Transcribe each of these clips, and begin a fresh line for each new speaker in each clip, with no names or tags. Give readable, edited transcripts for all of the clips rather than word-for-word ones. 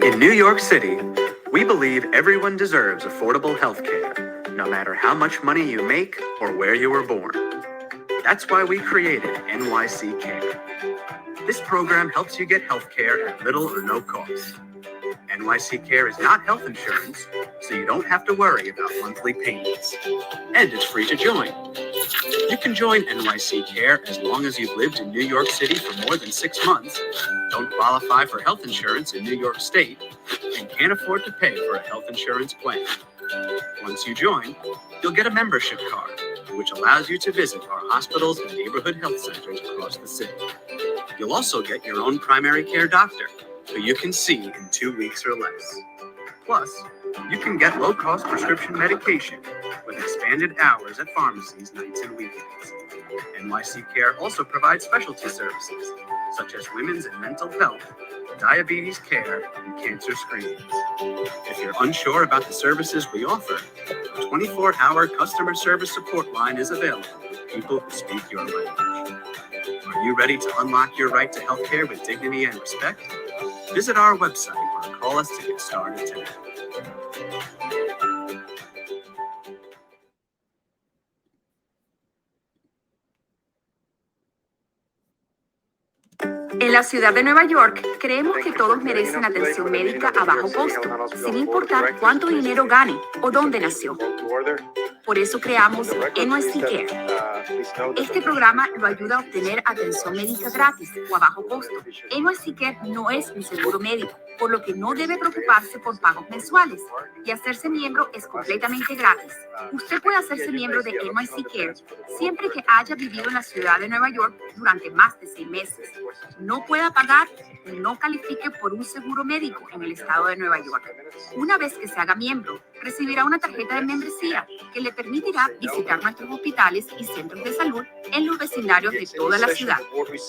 In New York City, we believe everyone deserves affordable health care, no matter how much money you make or where you were born. That's why we created NYC Care. This program helps you get health care at little or no cost. NYC Care is not health insurance, so you don't have to worry about monthly payments. And it's free to join. You can join NYC Care as long as you've lived in New York City for more than 6 months, don't qualify for health insurance in New York State, and can't afford to pay for a health insurance plan. Once you join, you'll get a membership card, which allows you to visit our hospitals and neighborhood health centers across the city. You'll also get your own primary care doctor, who you can see in 2 weeks or less. Plus, you can get low-cost prescription medication with expanded hours at pharmacies nights and weekends. NYC Care also provides specialty services, such as women's and mental health, diabetes care, and cancer screenings. If you're unsure about the services we offer, a 24-hour customer service support line is available for people who speak your language. Are you ready to unlock your right to healthcare with dignity and respect? Visit our website or call us to get started today.
En la ciudad de Nueva York, creemos que todos merecen atención médica a bajo costo, sin importar cuánto dinero gane o dónde nació. Por eso creamos NYC Care. Este programa lo ayuda a obtener atención médica gratis o a bajo costo. NYC Care no es un seguro médico, por lo que no debe preocuparse por pagos mensuales. Y hacerse miembro es completamente gratis. Usted puede hacerse miembro de NYC Care siempre que haya vivido en la ciudad de Nueva York durante más de 6 meses. No pueda pagar y no califique por un seguro médico en el estado de Nueva York. Una vez que se haga miembro, recibirá una tarjeta de membresía que le permitirá visitar nuestros hospitales y centros de salud en los vecindarios de toda la ciudad.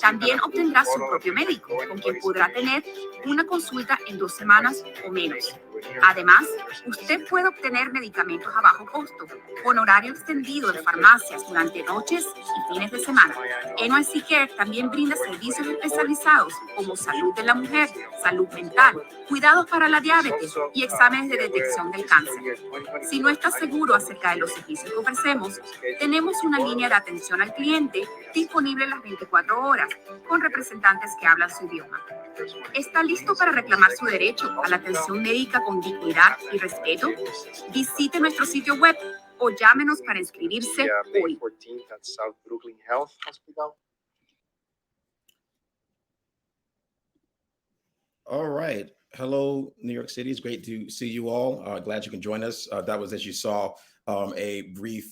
También obtendrá su propio médico, con quien podrá tener una consulta en 2 semanas o menos. Además, usted puede obtener medicamentos a bajo costo, con horario extendido de farmacias durante noches y fines de semana. NYC Care también brinda servicios especializados como salud de la mujer, salud mental, cuidados para la diabetes y exámenes de detección del cáncer. Si no está seguro acerca de los servicios que ofrecemos, tenemos una línea de atención al cliente disponible las 24 horas con representantes que hablan su idioma. ¿Está listo para reclamar su derecho a la atención médica con dignidad y respeto? Visite nuestro sitio web o llámenos para inscribirse hoy.
All right. Hello, New York City. It's great to see you all. Glad you can join us. That was, as you saw, a brief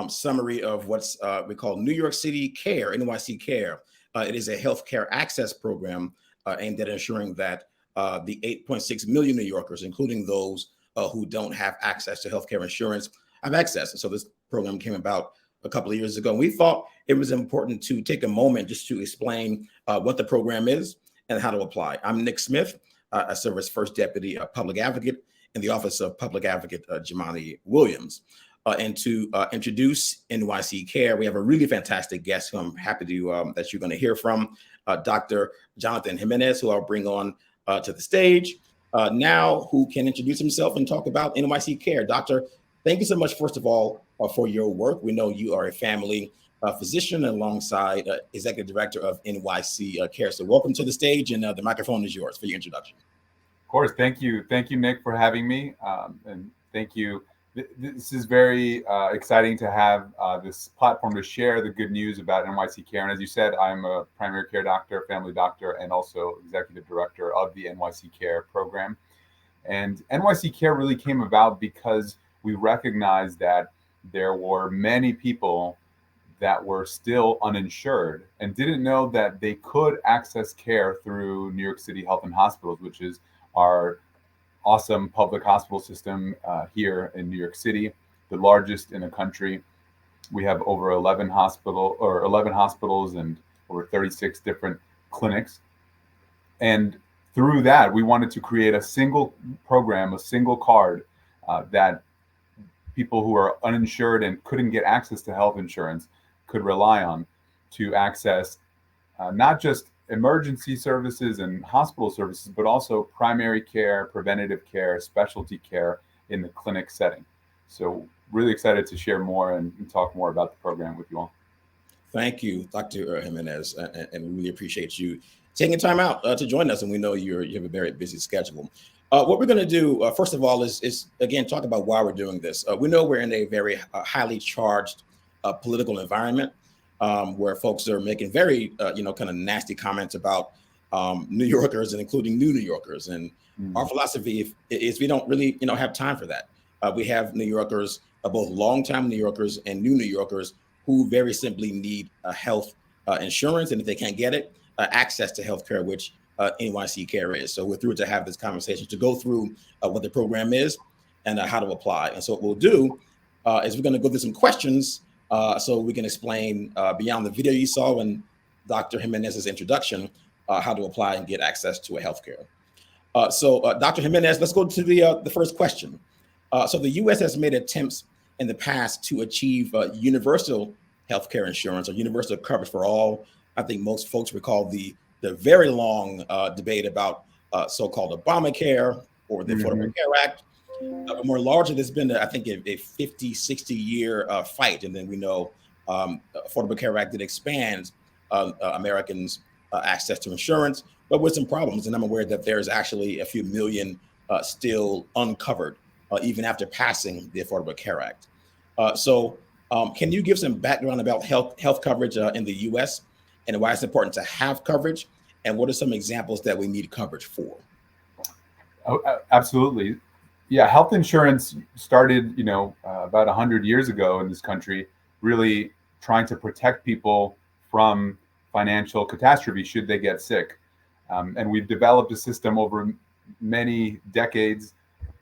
summary of what's we call New York City Care, NYC Care. It is a healthcare access program aimed at ensuring that the 8.6 million New Yorkers, including those who don't have access to healthcare insurance, have access. And so this program came about a couple of years ago. And we thought it was important to take a moment just to explain what the program is and how to apply. I'm Nick Smith. I serve as First Deputy Public Advocate in the Office of Public Advocate Jimenez Williams. And to introduce NYC Care, we have a really fantastic guest who I'm happy to that you're going to hear from, Dr. Jonathan Jimenez, who I'll bring on to the stage now, who can introduce himself and talk about NYC Care. Doctor, thank you so much, first of all, for your work. We know you are a family physician alongside Executive Director of NYC Care. So welcome to the stage, and the microphone is yours for your introduction.
Of course. Thank you. Thank you, Nick, for having me. And thank you. This is very exciting to have this platform to share the good news about NYC Care. And as you said, I'm a primary care doctor, family doctor, and also executive director of the NYC Care program. And NYC Care really came about because we recognized that there were many people that were still uninsured and didn't know that they could access care through New York City Health and Hospitals, which is our awesome public hospital system here in New York City, the largest in the country. We have over 11 hospitals and over 36 different clinics. And through that, we wanted to create a single program, a single card that people who are uninsured and couldn't get access to health insurance could rely on to access not just emergency services and hospital services, but also primary care, preventative care, specialty care in the clinic setting. So really excited to share more and talk more about the program with you all.
Thank you, Dr. Jimenez, and we really appreciate you taking time out to join us. And we know you have a very busy schedule. What we're going to do, first of all, is again talk about why we're doing this. We know we're in a very highly charged political environment where folks are making very, kind of nasty comments about New Yorkers and including new New Yorkers. And our philosophy is we don't really, have time for that. We have New Yorkers, both longtime New Yorkers and new New Yorkers, who very simply need health insurance, and if they can't get it, access to healthcare, which NYC Care is. So we're thrilled to have this conversation to go through what the program is and how to apply. And so what we'll do is we're going to go through some questions so we can explain beyond the video you saw in Dr. Jimenez's introduction how to apply and get access to a healthcare. So Dr. Jimenez, let's go to the first question. So the U.S. has made attempts in the past to achieve universal healthcare insurance or universal coverage for all. I think most folks recall the very long debate about so-called Obamacare or the Affordable Care Act. But more largely, there's been, I think, a 50, 60-year fight. And then we know Affordable Care Act did expand Americans' access to insurance, but with some problems. And I'm aware that there's actually a few million still uncovered, even after passing the Affordable Care Act. So can you give some background about health coverage in the U.S. and why it's important to have coverage? And what are some examples that we need coverage for?
Oh, absolutely. Yeah, health insurance started, about 100 years ago in this country, really trying to protect people from financial catastrophe should they get sick. And we've developed a system over many decades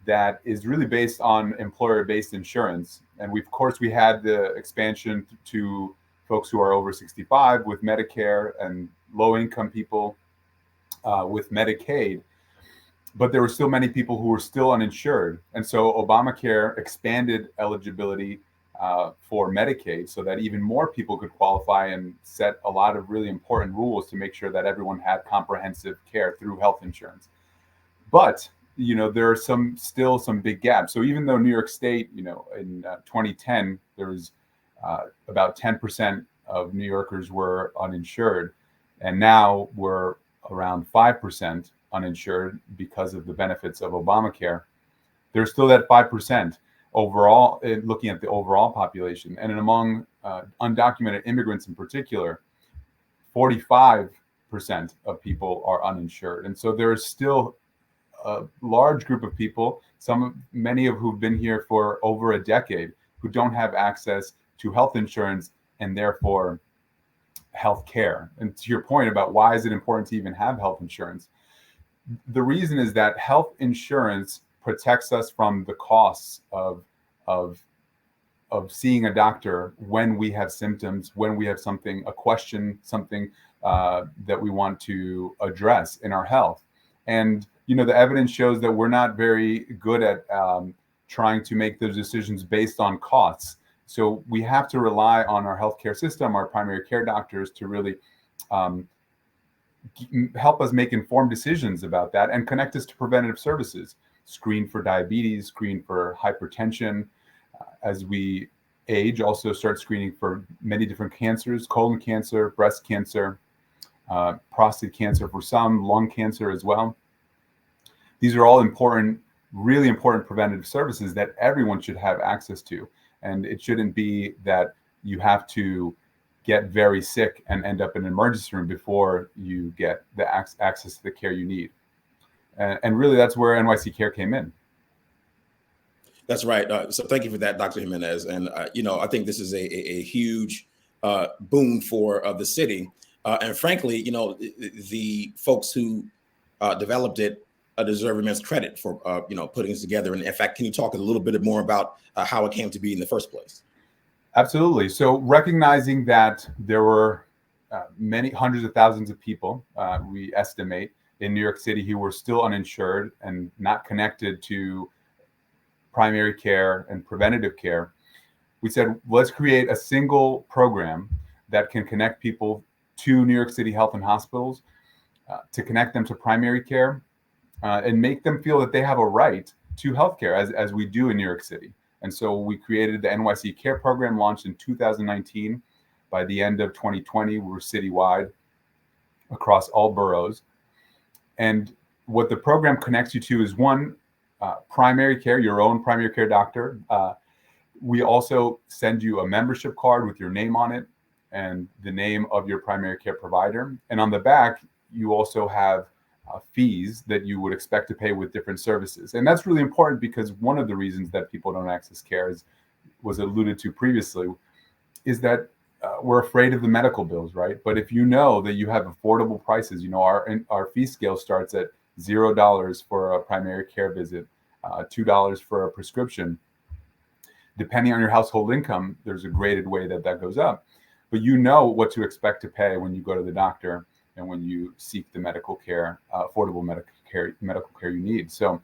that is really based on employer-based insurance. And of course, we had the expansion to folks who are over 65 with Medicare and low-income people with Medicaid. But there were still many people who were still uninsured. And so Obamacare expanded eligibility for Medicaid so that even more people could qualify and set a lot of really important rules to make sure that everyone had comprehensive care through health insurance. But there are still some big gaps. So even though New York State, in 2010, there was about 10% of New Yorkers were uninsured, and now we're around 5% uninsured because of the benefits of Obamacare. There's still that 5% overall, looking at the overall population. And among undocumented immigrants in particular, 45% of people are uninsured. And so there is still a large group of people, many of who've been here for over a decade, who don't have access to health insurance and therefore health care. And to your point about why is it important to even have health insurance, the reason is that health insurance protects us from the costs of seeing a doctor when we have symptoms, when we have a question, something that we want to address in our health. And the evidence shows that we're not very good at trying to make those decisions based on costs. So we have to rely on our healthcare system, our primary care doctors, to really help us make informed decisions about that and connect us to preventative services, screen for diabetes, screen for hypertension. As we age, also start screening for many different cancers, colon cancer, breast cancer, prostate cancer for some, lung cancer as well. These are all important, really important preventative services that everyone should have access to. And it shouldn't be that you have to get very sick and end up in an emergency room before you get the access to the care you need. And really, that's where NYC Care came in.
That's right. So thank you for that, Dr. Jimenez. And, I think this is a huge boon for the city. And frankly, the folks who developed it deserve immense credit for, putting this together. And in fact, can you talk a little bit more about how it came to be in the first place?
Absolutely. So recognizing that there were many hundreds of thousands of people, we estimate, in New York City who were still uninsured and not connected to primary care and preventative care, we said, let's create a single program that can connect people to New York City health and hospitals to connect them to primary care and make them feel that they have a right to healthcare, as we do in New York City. And so we created the NYC Care program, launched in 2019. By the end of 2020, we were citywide across all boroughs. And what the program connects you to is one, primary care, your own primary care doctor. We also send you a membership card with your name on it and the name of your primary care provider. And on the back, you also have fees that you would expect to pay with different services. And that's really important because one of the reasons that people don't access care, was alluded to previously, is that we're afraid of the medical bills, right? But if you know that you have affordable prices, our fee scale starts at $0 for a primary care visit, $2 for a prescription. Depending on your household income, there's a graded way that goes up. But you know what to expect to pay when you go to the doctor and when you seek the medical care, affordable medical care you need. So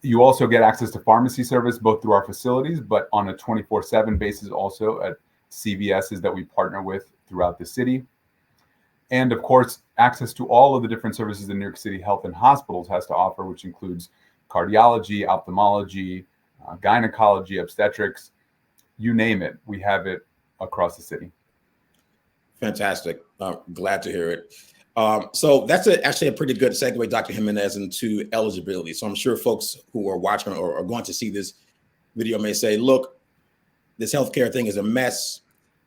you also get access to pharmacy service, both through our facilities, but on a 24/7 basis also at CVSs that we partner with throughout the city. And of course, access to all of the different services that New York City Health and Hospitals has to offer, which includes cardiology, ophthalmology, gynecology, obstetrics, you name it. We have it across the city.
Fantastic. Glad to hear it. So that's actually a pretty good segue, Dr. Jimenez, into eligibility. So I'm sure folks who are watching or are going to see this video may say, look, this healthcare thing is a mess.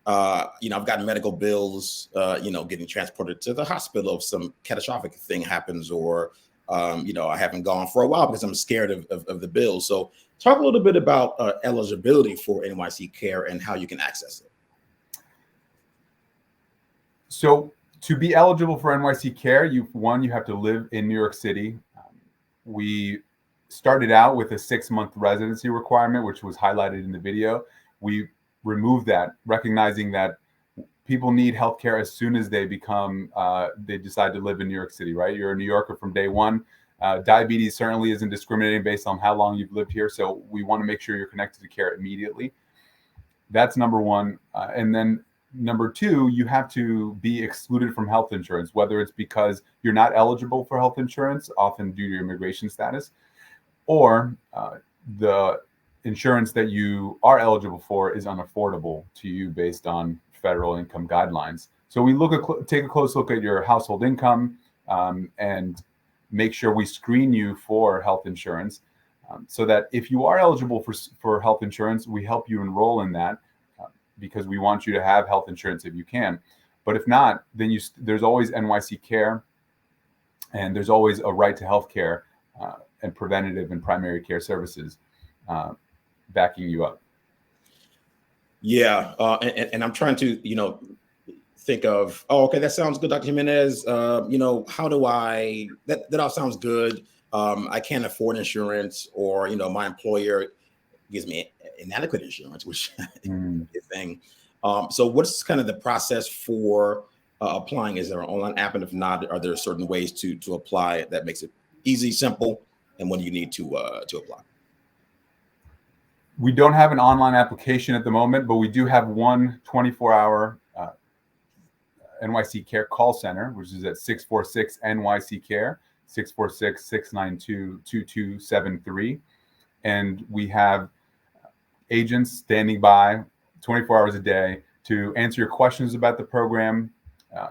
I've got medical bills, getting transported to the hospital if some catastrophic thing happens, or, I haven't gone for a while because I'm scared of the bills. So talk a little bit about eligibility for NYC Care and how you can access it.
So to be eligible for NYC Care, you have to live in New York City. We started out with a 6-month residency requirement, which was highlighted in the video. We removed that, recognizing that people need healthcare as soon as they decide to live in New York City, right? You're a New Yorker from day one. Diabetes certainly isn't discriminating based on how long you've lived here. So we want to make sure you're connected to care immediately. That's number one. And then number two, you have to be excluded from health insurance, whether it's because you're not eligible for health insurance, often due to your immigration status, or the insurance that you are eligible for is unaffordable to you based on federal income guidelines. So we take a close look at your household income and make sure we screen you for health insurance so that if you are eligible for health insurance, we help you enroll in that because we want you to have health insurance if you can. But if not, then there's always NYC Care, and there's always a right to health care and preventative and primary care services backing you up.
Yeah, and I'm trying to, think of, okay, that sounds good, Dr. Jimenez. How do that all sounds good. I can't afford insurance, or, my employer gives me inadequate insurance, which is a thing. So what's kind of the process for applying? Is there an online app? And if not, are there certain ways to apply that makes it easy, simple, and when you need to apply?
We don't have an online application at the moment, but we do have one 24-hour NYC Care call center, which is at 646 NYC Care, 646-692-2273. And we have agents standing by 24 hours a day to answer your questions about the program,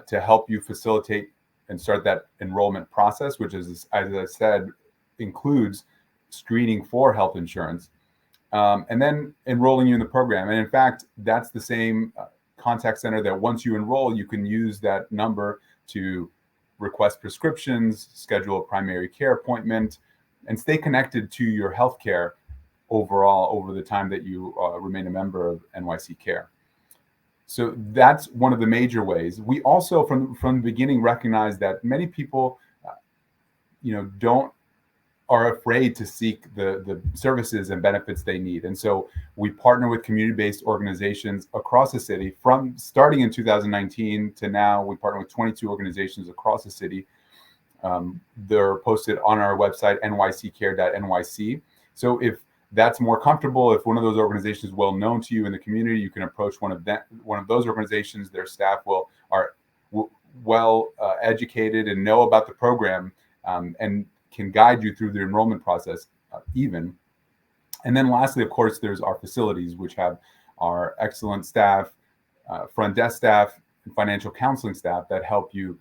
to help you facilitate and start that enrollment process, which is, as I said, includes screening for health insurance, and then enrolling you in the program. And in fact, that's the same contact center that once you enroll, you can use that number to request prescriptions, schedule a primary care appointment, and stay connected to your healthcare overall over the time that you remain a member of NYC Care. So that's one of the major ways. We also, from the beginning, recognize that many people, are afraid to seek the services and benefits they need. And so we partner with community-based organizations across the city. From starting in 2019 to now, we partner with 22 organizations across the city. They're posted on our website, nyccare.nyc. So if that's more comfortable, if one of those organizations is well known to you in the community, you can approach one of those organizations. Their staff will well educated and know about the program, and can guide you through the enrollment process even. And then lastly, of course, there's our facilities, which have our excellent staff, front desk staff, and financial counseling staff that help you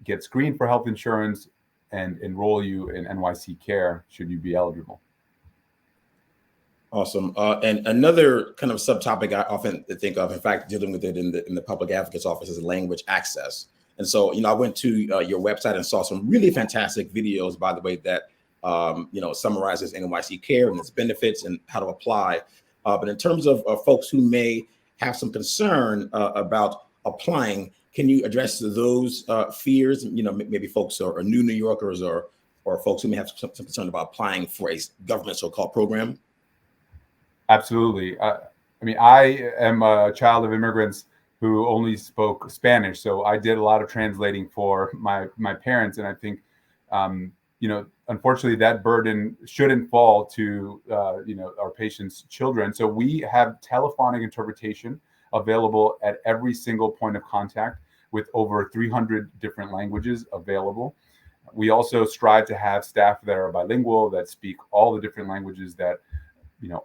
get screened for health insurance and enroll you in NYC Care should you be eligible.
Awesome. And another kind of subtopic I often think of, in fact, dealing with it in the public advocate's office, is language access. And so, I went to your website and saw some really fantastic videos, by the way, that summarizes NYC Care and its benefits and how to apply. But in terms of folks who may have some concern about applying, can you address those fears? Maybe folks are new New Yorkers or folks who may have some concern about applying for a government so-called program.
Absolutely. I am a child of immigrants who only spoke Spanish, so I did a lot of translating for my parents, and I think unfortunately that burden shouldn't fall to our patients' children. So we have telephonic interpretation available at every single point of contact with over 300 different languages available. We also strive to have staff that are bilingual, that speak all the different languages that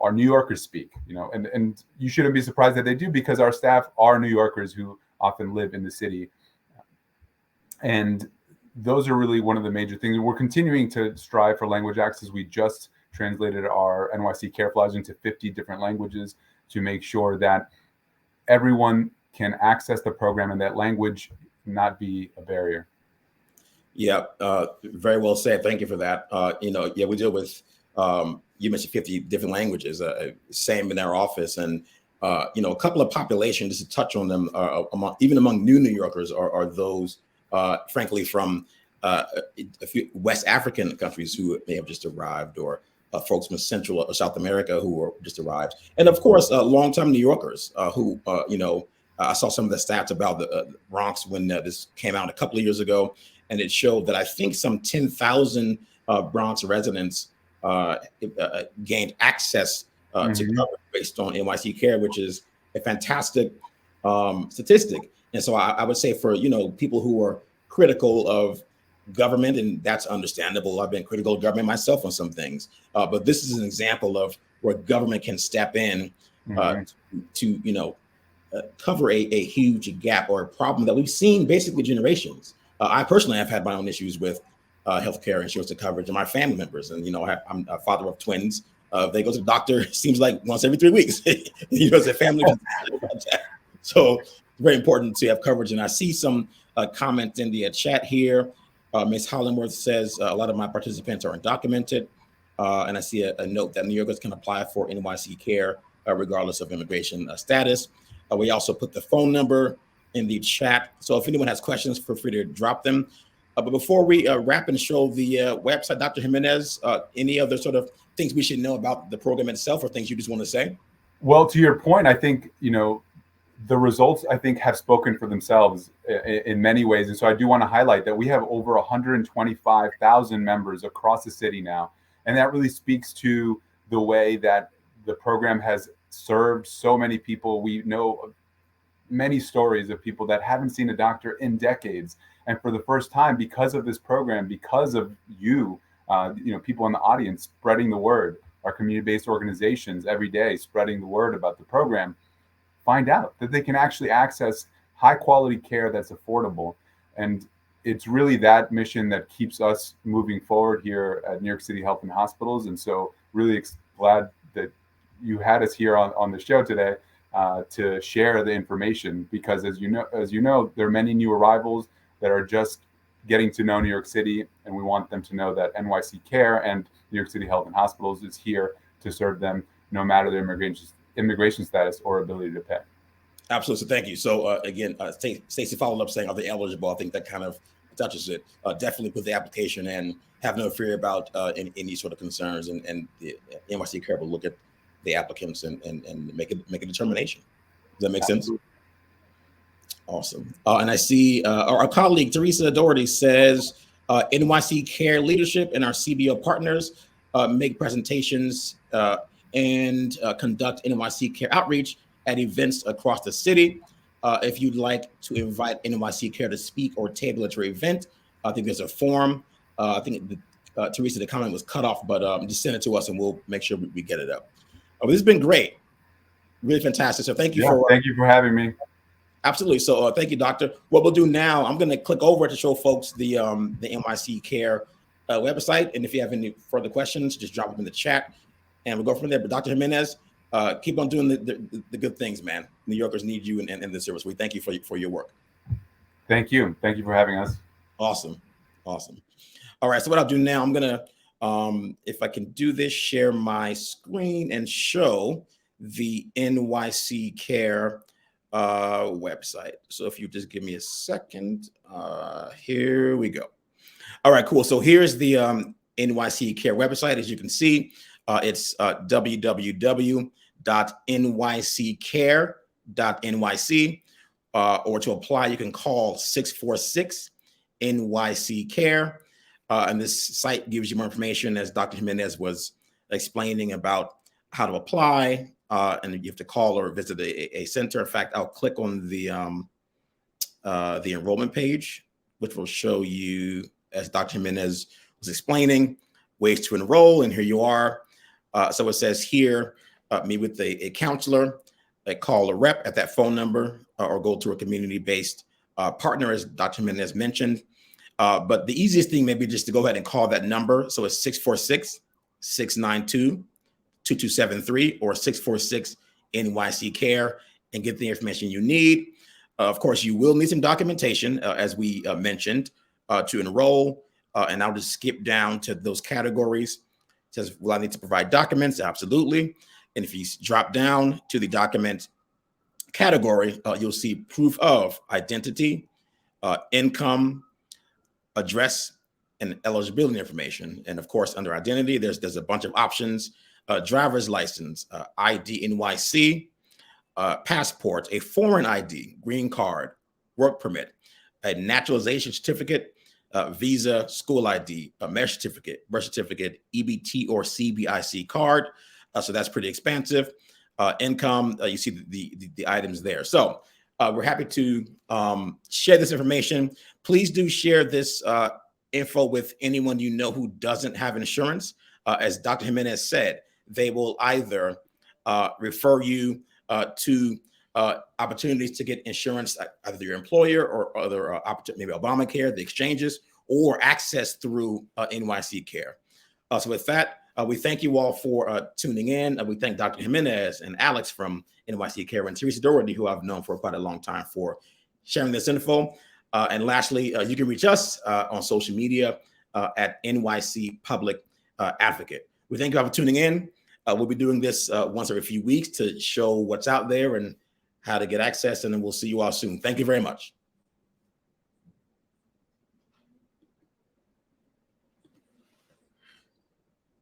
our New Yorkers speak, and you shouldn't be surprised that they do, because our staff are New Yorkers who often live in the city. And those are really one of the major things. We're continuing to strive for language access. We just translated our NYC Care flyers into 50 different languages to make sure that everyone can access the program and that language not be a barrier.
Yeah, very well said. Thank you for that. We deal with, you mentioned 50 different languages, same in our office. And, a couple of populations, just to touch on them, even among new New Yorkers, are those, frankly, from a few West African countries who may have just arrived, or folks from Central or South America who are just arrived. And of course, longtime New Yorkers who, I saw some of the stats about the Bronx when this came out a couple of years ago, and it showed that I think some 10,000 Bronx residents gained access to coverage based on NYC Care, which is a fantastic statistic. And so I would say for, people who are critical of government, and that's understandable. I've been critical of government myself on some things, but this is an example of where government can step in to cover a huge gap or a problem that we've seen basically generations. I personally have had my own issues with healthcare insurance coverage, and my family members, and I'm a father of twins. They go to the doctor, seems like once every 3 weeks. It's a family. So very important to have coverage. And I see some comments in the chat here. Ms. Hollenworth says a lot of my participants are undocumented, and I see a note that New Yorkers can apply for NYC Care regardless of immigration status. We also put the phone number in the chat, so if anyone has questions, feel free to drop them. But before we wrap and show the website, Dr. Jimenez, any other sort of things we should know about the program itself, or things you just want to say?
Well, to your point, I think, the results, I think, have spoken for themselves in many ways. And so I do want to highlight that we have over 125,000 members across the city now. And that really speaks to the way that the program has served so many people. We know many stories of people that haven't seen a doctor in decades. And for the first time, because of this program, because of you, people in the audience spreading the word, our community-based organizations every day spreading the word about the program, find out that they can actually access high quality care that's affordable. And it's really that mission that keeps us moving forward here at New York City Health and Hospitals. And so really glad that you had us here on the show today to share the information, because as you know, there are many new arrivals that are just getting to know New York City, and we want them to know that NYC Care and New York City Health and Hospitals is here to serve them, no matter their immigration status or ability to pay.
Absolutely. So thank you. So again, Stacey followed up saying, are they eligible? I think that kind of touches it. Definitely put the application in, have no fear about any sort of concerns, and the NYC Care will look at the applicants and make a determination. Does that make sense? Awesome. And I see our colleague, Teresa Doherty, says NYC Care leadership and our CBO partners make presentations and conduct NYC Care outreach at events across the city. If you'd like to invite NYC Care to speak or table at your event, I think there's a form. I think Teresa, the comment was cut off, but just send it to us and we'll make sure we get it up. This has been great, really fantastic. So thank you
thank you for having me.
Absolutely. So thank you, Doctor. What we'll do now, I'm going to click over to show folks the NYC Care website, and if you have any further questions, just drop them in the chat, and we'll go from there. But Dr. Jimenez, keep on doing the good things, man. New Yorkers need you in the service. We thank you for your work.
Thank you. Thank you for having us.
Awesome. All right. So what I'll do now, I'm gonna, if I can do this, share my screen and show the NYC Care website. So if you just give me a second, here we go. All right, cool. So here's the NYC Care website. As you can see, it's www.nyccare.nyc, or to apply, you can call 646 NYC Care. And this site gives you more information, as Dr. Jimenez was explaining, about how to apply, and you have to call or visit a center. In fact, I'll click on the enrollment page, which will show you, as Dr. Jimenez was explaining, ways to enroll. And here you are. So it says here, meet with a counselor, call a rep at that phone number, or go to a community-based partner, as Dr. Jimenez mentioned. But the easiest thing may be just to go ahead and call that number. So it's 646-692-2273 or 646 NYC Care, and get the information you need. Of course, you will need some documentation, as we mentioned, to enroll. And I'll just skip down to those categories. It says, will I need to provide documents? Absolutely. And if you drop down to the document category, you'll see proof of identity, income, address, and eligibility information. And of course, under identity, there's a bunch of options: driver's license, ID NYC, passport, a foreign ID, green card, work permit, a naturalization certificate, visa, school ID, a marriage certificate, birth certificate, EBT or CBIC card. So that's pretty expansive. Income, you see the items there. So we're happy to share this information. Please do share this info with anyone you know who doesn't have insurance. As Dr. Jimenez said, they will either refer you to opportunities to get insurance, either your employer or other opportunity, maybe Obamacare, the exchanges, or access through NYC Care. So with that, we thank you all for tuning in. We thank Dr. Jimenez and Alex from NYC Care, and Teresa Doherty, who I've known for quite a long time, for sharing this info. And lastly, you can reach us on social media at NYC Public Advocate. We thank you all for tuning in. We'll be doing this once every few weeks to show what's out there and how to get access, and then we'll see you all soon. Thank you very much.